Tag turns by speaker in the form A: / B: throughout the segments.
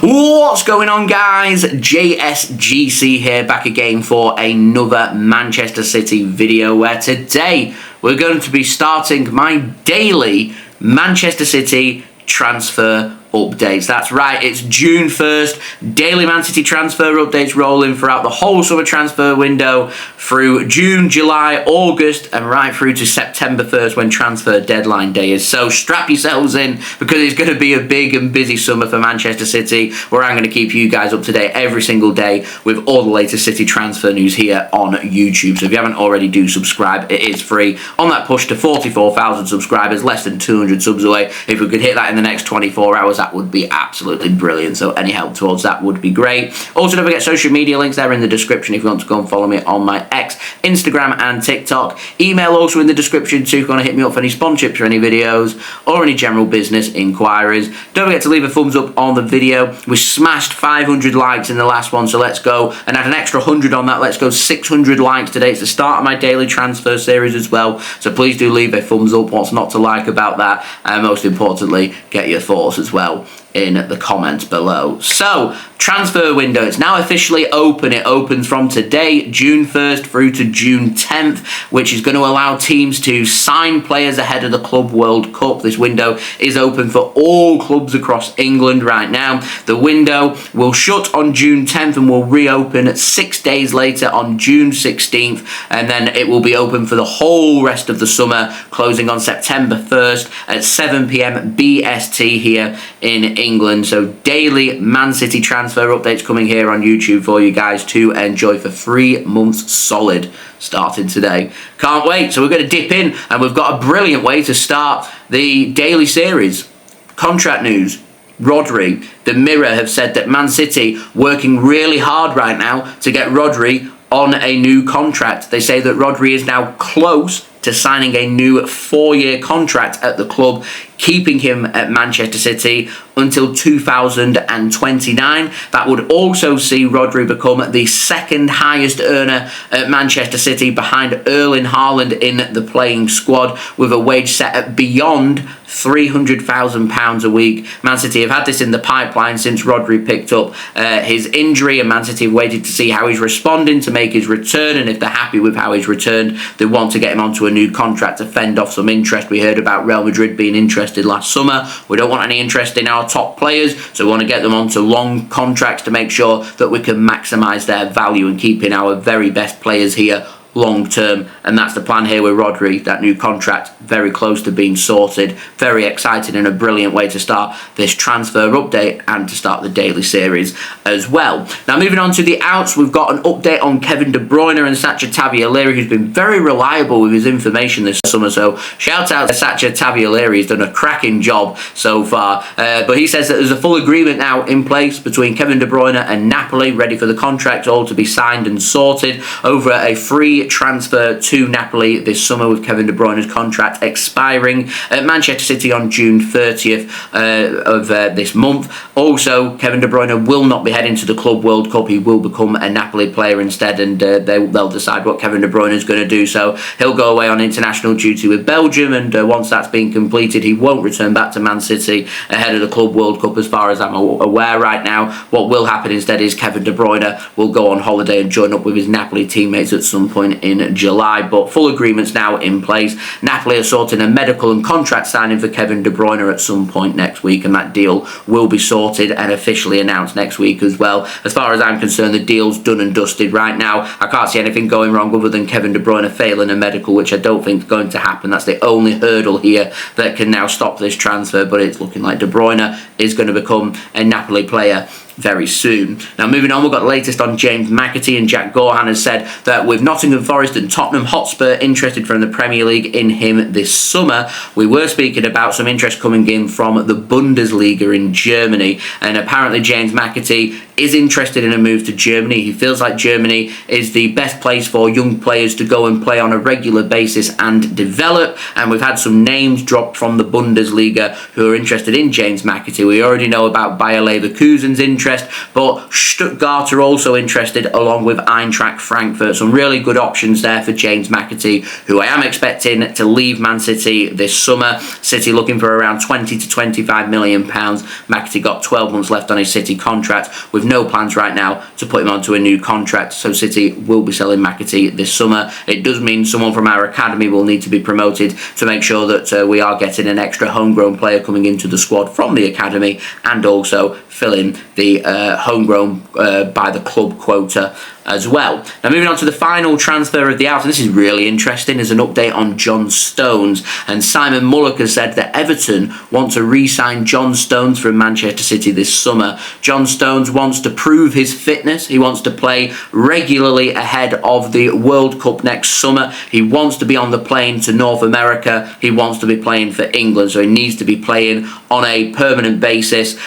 A: What's going on, guys? JSGC here, back again for another Manchester City video, where today we're going to be starting my daily Manchester City transfer updates. That's right, it's June 1st, daily Man City transfer updates rolling throughout the whole summer transfer window through June, July, August and right through to September 1st when transfer deadline day is. So strap yourselves in, because it's going to be a big and busy summer for Manchester City, where I'm going to keep you guys up to date every single day with all the latest City transfer news here on YouTube. So if you haven't already, do subscribe. It is free. On that push to 44,000 subscribers, less than 200 subs away. If we could hit that in the next 24 hours, that would be absolutely brilliant. So any help towards that would be great. Also, don't forget social media links there in the description if you want to go and follow me on my X, Instagram and TikTok. Email also in the description too if you want to hit me up for any sponsorships or any videos or any general business inquiries. Don't forget to leave a thumbs up on the video. We smashed 500 likes in the last one, so let's go and add an extra 100 on that. Let's go 600 likes today. It's the start of my daily transfer series as well, so please do leave a thumbs up. What's not to like about that? And most importantly, get your thoughts as well in the comments below. So, transfer window, it's now officially open. It opens from today, June 1st through to June 10th, which is going to allow teams to sign players ahead of the Club World Cup. This window is open for all clubs across England right now. The window will shut on June 10th and will reopen 6 days later on June 16th, and then it will be open for the whole rest of the summer, closing on September 1st at 7 p.m. BST here in England. So daily Man City transfer updates coming here on YouTube for you guys to enjoy for 3 months solid, starting today. Can't wait. So we're going to dip in, and we've got a brilliant way to start the daily series. Contract news. Rodri. The Mirror have said that Man City working really hard right now to get Rodri on a new contract. They say that Rodri is now close to signing a new 4-year contract at the club, keeping him at Manchester City until 2029. That would also see Rodri become the second highest earner at Manchester City, behind Erling Haaland in the playing squad, with a wage set at beyond £300,000 a week. Man City have had this in the pipeline since Rodri picked up his injury, and Man City have waited to see how he's responding to make his return, and if they're happy with how he's returned, they want to get him onto a new contract to fend off some interest. We heard about Real Madrid being interested last summer. We don't want any interest in our top players, so we want to get them onto long contracts to make sure that we can maximise their value and keep in our very best players here long term, and that's the plan here with Rodri. That new contract very close to being sorted. Very exciting and a brilliant way to start this transfer update and to start the daily series as well. Now, moving on to the outs, we've got an update on Kevin De Bruyne and Sacha Tavolieri, who's been very reliable with his information this summer, so shout out to Sacha Tavolieri. He's done a cracking job so far, but he says that there's a full agreement now in place between Kevin De Bruyne and Napoli, ready for the contract all to be signed and sorted over a free transfer to Napoli this summer, with Kevin De Bruyne's contract expiring at Manchester City on June 30th of this month. Also, Kevin De Bruyne will not be heading to the Club World Cup. He will become a Napoli player instead, and they'll decide what Kevin De Bruyne is going to do. So he'll go away on international duty with Belgium, and once that's been completed, he won't return back to Man City ahead of the Club World Cup, as far as I'm aware right now. What will happen instead is Kevin De Bruyne will go on holiday and join up with his Napoli teammates at some point in July, but full agreements now in place. Napoli are sorting a medical and contract signing for Kevin De Bruyne at some point next week, and that deal will be sorted and officially announced next week as well. As far as I'm concerned, the deal's done and dusted right now. I can't see anything going wrong other than Kevin De Bruyne failing a medical, which I don't think is going to happen. That's the only hurdle here that can now stop this transfer, but it's looking like De Bruyne is going to become a Napoli player very soon. Now, moving on, we've got the latest on James McAtee, and Jack Gaughan has said that with Nottingham Forest and Tottenham Hotspur interested from the Premier League in him this summer, we were speaking about some interest coming in from the Bundesliga in Germany, and apparently James McAtee is interested in a move to Germany. He feels like Germany is the best place for young players to go and play on a regular basis and develop, and we've had some names dropped from the Bundesliga who are interested in James McAtee. We already know about Bayer Leverkusen's interest interest, but Stuttgart are also interested, along with Eintracht Frankfurt. Some really good options there for James McAtee, who I am expecting to leave Man City this summer. City looking for around £20 to £25 million. McAtee got 12 months left on his City contract, with no plans right now to put him onto a new contract, so City will be selling McAtee this summer. It does mean someone from our academy will need to be promoted to make sure that we are getting an extra homegrown player coming into the squad from the academy, and also filling the homegrown by the club quota as well. Now moving on to the final transfer of the hour, and this is really interesting. There's an update on John Stones, and Simon Mullock has said that Everton want to re-sign John Stones from Manchester City this summer. John Stones wants to prove his fitness. He wants to play regularly ahead of the World Cup next summer. He wants to be on the plane to North America. He wants to be playing for England, so he needs to be playing on a permanent basis,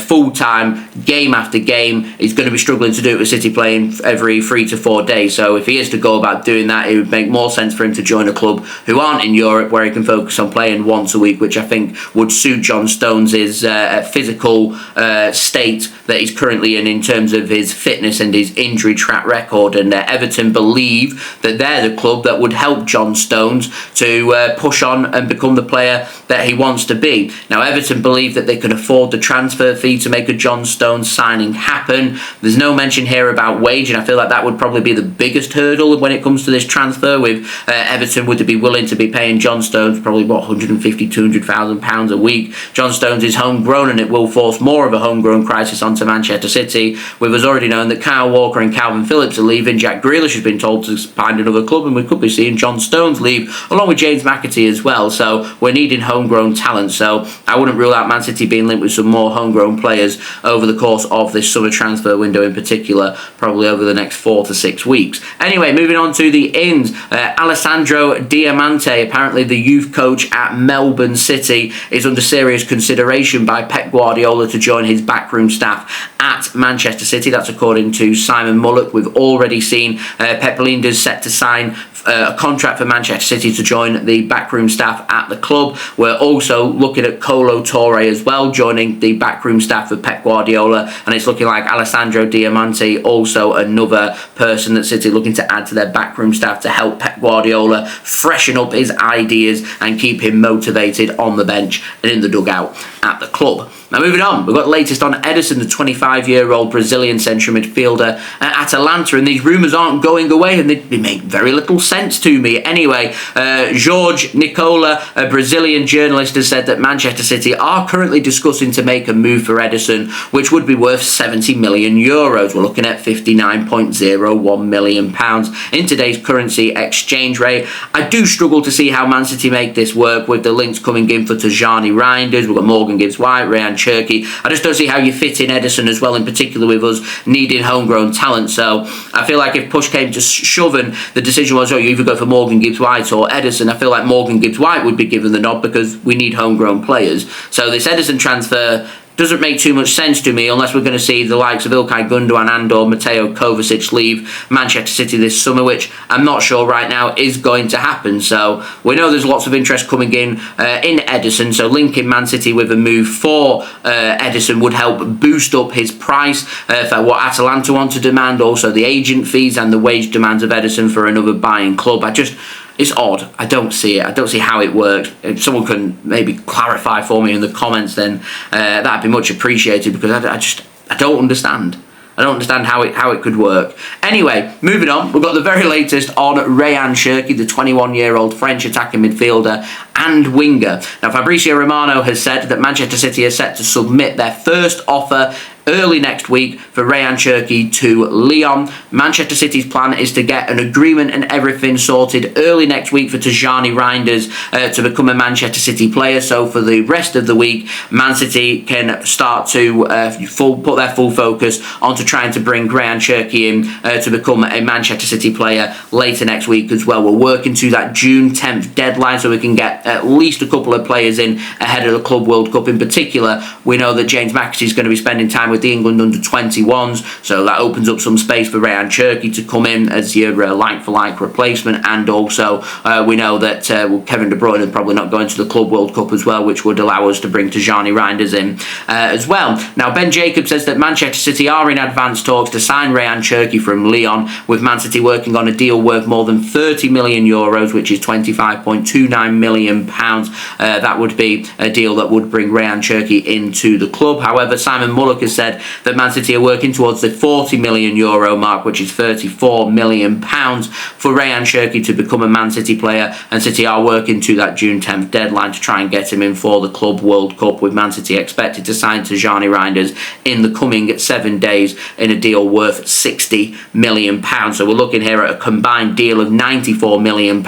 A: full-time, game after game. He's going to be struggling to do it with City playing every 3 to 4 days, so if he is to go about doing that, it would make more sense for him to join a club who aren't in Europe, where he can focus on playing once a week, which I think would suit John Stones' physical state that he's currently in terms of his fitness and his injury track record. And Everton believe that they're the club that would help John Stones to push on and become the player that he wants to be. Now Everton believe that they can afford the transfer fee to make a John Stones signing happen. There's no mention here about wage, and I feel like that would probably be the biggest hurdle when it comes to this transfer. With Everton, would they be willing to be paying John Stones probably £150,000 to £200,000 a week? John Stones is homegrown, and it will force more of a homegrown crisis onto Manchester City, with us already knowing that Kyle Walker and Calvin Phillips are leaving. Jack Grealish has been told to find another club, and we could be seeing John Stones leave along with James McAtee as well. So we're needing homegrown talent, so I wouldn't rule out Man City being linked with some more homegrown players over the course of this summer transfer window, in particular probably over the next 4 to 6 weeks. Anyway, moving on to the ins. Alessandro Diamonti, apparently the youth coach at Melbourne City, is under serious consideration by Pep Guardiola to join his backroom staff at Manchester City. That's according to Simon Mullock. We've already seen Pep Guardiola set to sign a contract for Manchester City to join the backroom staff at the club. We're also looking at Kolo Touré as well, joining the backroom staff of Pep Guardiola, and it's looking like Alessandro Diamonti, also another person that City looking to add to their backroom staff to help Pep Guardiola freshen up his ideas and keep him motivated on the bench and in the dugout at the club. Now moving on, we've got the latest on Ederson, the 25-year-old Brazilian central midfielder at Atalanta, and these rumours aren't going away, and they make very little sense to me. Anyway, Jorge Nicola, a Brazilian journalist, has said that Manchester City are currently discussing to make a move for Ederson, which would be worth €70 million. We're looking at £59.01 million in today's currency exchange rate. I do struggle to see how Man City make this work, with the links coming in for Tijjani Reijnders. We've got Morgan Gibbs-White, Rayan Cherki. I just don't see how you fit in Ederson as well, in particular with us needing homegrown talent. So I feel like if push came to shove and the decision was, you either go for Morgan Gibbs-White or Ederson, I feel like Morgan Gibbs-White would be given the nod because we need homegrown players. So this Ederson transfer doesn't make too much sense to me unless we're going to see the likes of İlkay Gundogan and or Mateo Kovacic leave Manchester City this summer, which I'm not sure right now is going to happen. So we know there's lots of interest coming in Ederson, so linking Man City with a move for Ederson would help boost up his price for what Atalanta want to demand, also the agent fees and the wage demands of Ederson for another buying club. It's odd. I don't see it. I don't see how it works. If someone can maybe clarify for me in the comments, then that'd be much appreciated, because I don't understand. I don't understand how it could work. Anyway, moving on, we've got the very latest on Rayan Cherki, the 21-year-old French attacking midfielder and winger. Now, Fabrizio Romano has said that Manchester City are set to submit their first offer early next week for Rayan Cherki to Lyon. Manchester City's plan is to get an agreement and everything sorted early next week for Tijjani Reijnders to become a Manchester City player. So for the rest of the week, Man City can start to put their full focus onto trying to bring Rayan Cherki in to become a Manchester City player later next week as well. We're working to that June 10th deadline so we can get at least a couple of players in ahead of the Club World Cup. In particular, we know that James McAtee is going to be spending time with the England under-21s, so that opens up some space for Rayan Cherki to come in as your like-for-like replacement, and also we know that Kevin De Bruyne is probably not going to the Club World Cup as well, which would allow us to bring Tijjani Reijnders in as well. Now, Ben Jacob says that Manchester City are in advanced talks to sign Rayan Cherki from Lyon, with Man City working on a deal worth more than €30 million, which is £25.29 million. That would be a deal that would bring Rayan Cherki into the club. However, Simon Mullock has said that Man City are working towards the €40 million mark, which is £34 million for Rayan Cherki to become a Man City player, and City are working to that June 10th deadline to try and get him in for the Club World Cup, with Man City expected to sign Tijjani Reijnders in the coming 7 days in a deal worth £60 million. So we're looking here at a combined deal of £94 million,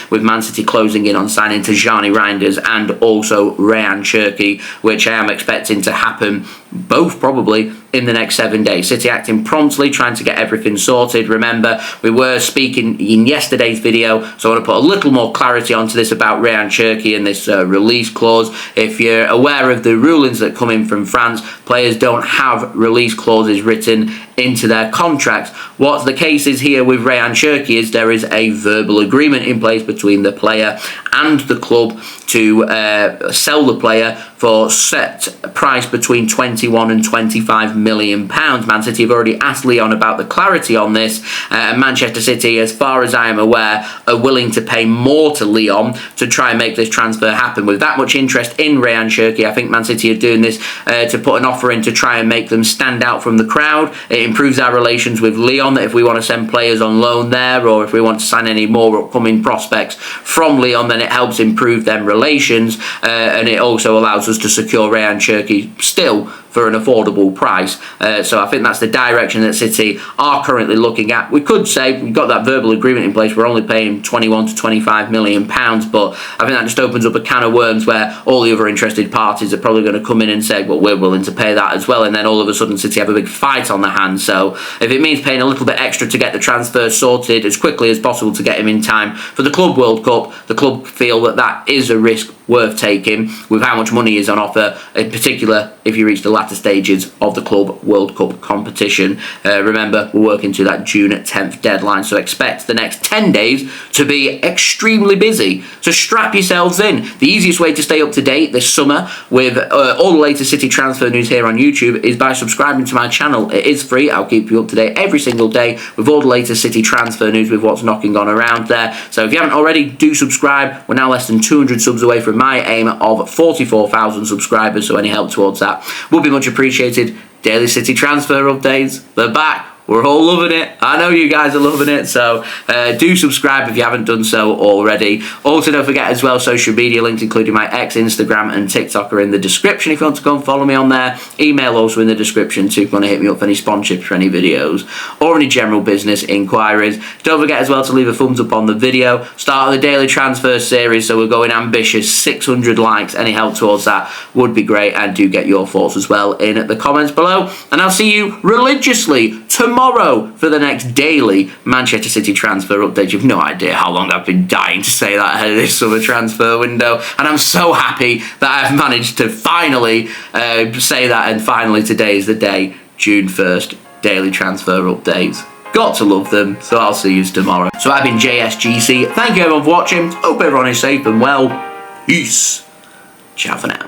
A: with Man City closing in on signing Tijjani Reijnders and also Rayan Cherki, which I am expecting to happen both probably in the next 7 days. City acting promptly, trying to get everything sorted. Remember, we were speaking in yesterday's video, so I want to put a little more clarity onto this about Rayan Cherki and this release clause. If you're aware of the rulings that come in from France, players don't have release clauses written into their contracts. What the case is here with Rayan Cherki is there is a verbal agreement in place between the player and the club to sell the player for set price between 21 and 25 million pounds. Man City have already asked Lyon about the clarity on this, and Manchester City, as far as I am aware, are willing to pay more to Lyon to try and make this transfer happen. With that much interest in Rayan Cherki, I think Man City are doing this to put an offer in to try and make them stand out from the crowd. It improves our relations with Lyon if we want to send players on loan there, or if we want to sign any more upcoming prospects from Lyon, then it helps improve them relations, and it also allows us to secure Rayan Cherki still for an affordable price. So I think that's the direction that City are currently looking at. We could say we've got that verbal agreement in place, we're only paying 21 to 25 million pounds, but I think that just opens up a can of worms where all the other interested parties are probably going to come in and say, well, we're willing to pay that as well, and then all of a sudden City have a big fight on their hands. So if it means paying a little bit extra to get the transfer sorted as quickly as possible to get him in time for the Club World Cup, the club feel that that is a risk worth taking with how much money is on offer, in particular if you reach the latter stages of the Club World Cup competition. Remember, we're working to that June 10th deadline, so expect the next 10 days to be extremely busy. So strap yourselves in. The easiest way to stay up to date this summer with all the latest City transfer news here on YouTube is by subscribing to my channel. It is free. I'll keep you up to date every single day with all the latest City transfer news, with what's knocking on around there. So if you haven't already, do subscribe. We're now less than 200 subs away from my aim of 44,000 subscribers, so any help towards that would be much appreciated. Daily City transfer updates, they're back. We're all loving it. I know you guys are loving it, so do subscribe if you haven't done so already. Also, don't forget as well, social media links including my X, Instagram and TikTok are in the description if you want to go and follow me on there. Email also in the description too if you want to hit me up for any sponsorships for any videos or any general business inquiries. Don't forget as well to leave a thumbs up on the video. Start of the daily transfer series, so we're going ambitious, 600 likes. Any help towards that would be great, and do get your thoughts as well in the comments below. And I'll see you religiously tomorrow for the next daily Manchester City transfer update. You've no idea how long I've been dying to say that ahead of this summer transfer window, and I'm so happy that I've managed to finally say that, and finally today is the day, June 1st, daily transfer updates. Got to love them, so I'll see you tomorrow. So I've been JSGC. Thank you everyone for watching. Hope everyone is safe and well. Peace. Ciao for now.